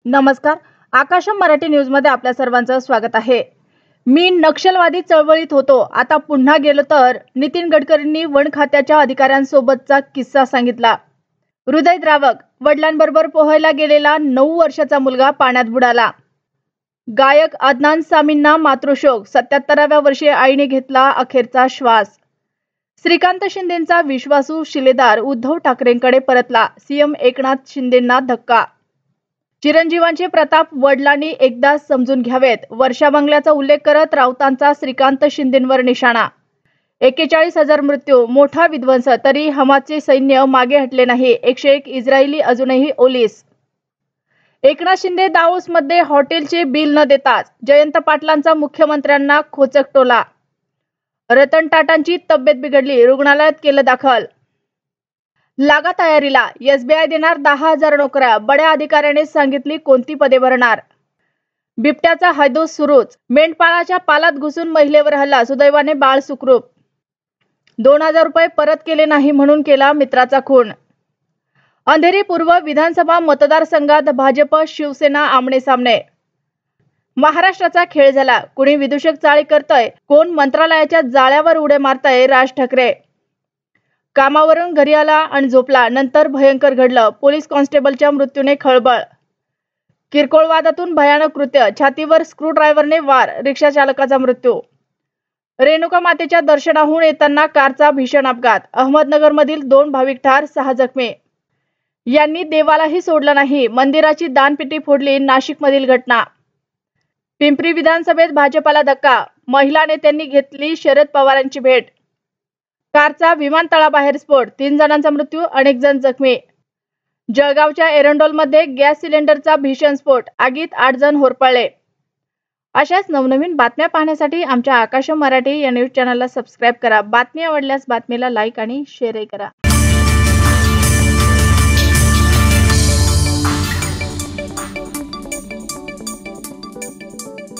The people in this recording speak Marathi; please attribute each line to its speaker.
Speaker 1: नमस्कार. आकाशम मराठी न्यूज मध्ये आपल्या सर्वांचं स्वागत आहे. मी नक्षलवादी चळवळीत होतो, आता पुन्हा गेलो तर नितीन गडकरींनी वन खात्याच्या अधिकाऱ्यांसोबतचा किस्सा सांगितला. हृदयद्रावक. वडिलांबरोबर पोहायला गेलेला 9 वर्षाचा मुलगा पाण्यात बुडाला. गायक अदनान सामींना मातृशोक. 77व्या वर्षी आईने घेतला अखेरचा श्वास. श्रीकांत शिंदेंचा विश्वासू शिलेदार उद्धव ठाकरेंकडे परतला. सीएम एकनाथ शिंदेंना धक्का. चिरंजीवांचे प्रताप वडिलांनी एकदा समजून घ्यावेत. वर्षा बंगल्याचा उल्लेख करत राऊतांचा श्रीकांत शिंदेंवर निशाणा. 41,000 मृत्यू. मोठा विध्वंस. तरी हमासचे सैन्य मागे हटले नाही. 101 इस्रायली अजूनही ओलीस. एकनाथ शिंदे दावोसमध्ये हॉटेलचे बिल न देताच जयंत पाटलांचा मुख्यमंत्र्यांना खोचक टोला. रतन टाटांची तब्येत बिघडली, रुग्णालयात केलं दाखल. लागा तयारीला. एसबीआय देणार 10,000 नोकऱ्या. बड्या अधिकाऱ्याने सांगितली कोणती पदे भरणार. बिबट्याचा हैदोस सुरूच. मेंढपाळाच्या पालात घुसून महिलेवर हल्ला. सुदैवाने बाळ सुखरूप. 2,000 रुपये परत केले नाही म्हणून केला मित्राचा खून. अंधेरी पूर्व विधानसभा मतदारसंघात भाजप शिवसेना आमने सामने. महाराष्ट्राचा खेळ झाला. कुणी विदूषक चाळी करतय, कोण मंत्रालयाच्या जाळ्यावर उड्या मारतय. राज ठाकरे. कामावरून घरी आला आणि झोपला. नंतर भयंकर घडलं. पोलीस कॉन्स्टेबलच्या मृत्यूने खळबळ. किरकोळ वादातून भयानक कृत्य. छातीवर स्क्रूड्रायव्हरने वार. रिक्षा चालकाचा मृत्यू. रेणुका मातेच्या दर्शनाहून येताना कारचा भीषण अपघात. अहमदनगरमधील 2 भाविक ठार, 6 जखमी. यांनी देवालाही सोडलं नाही. मंदिराची दानपेटी फोडली. नाशिकमधील घटना. पिंपरी विधानसभेत भाजपाला धक्का. महिला नेत्यांनी घेतली शरद पवारांची भेट. कारचा विमानतळाबाहेर स्फोट. 3 जणांचा मृत्यू, अनेक जण जखमी. जळगावच्या एरंडोलमध्ये गॅस सिलेंडरचा भीषण स्फोट. आगीत 8 जण होरपळले. अशाच नवनवीन बातम्या पाहण्यासाठी आमच्या आकाशम मराठी या न्यूज चॅनलला सबस्क्राईब करा. बातमी आवडल्यास बातमीला लाईक आणि शेअरही करा.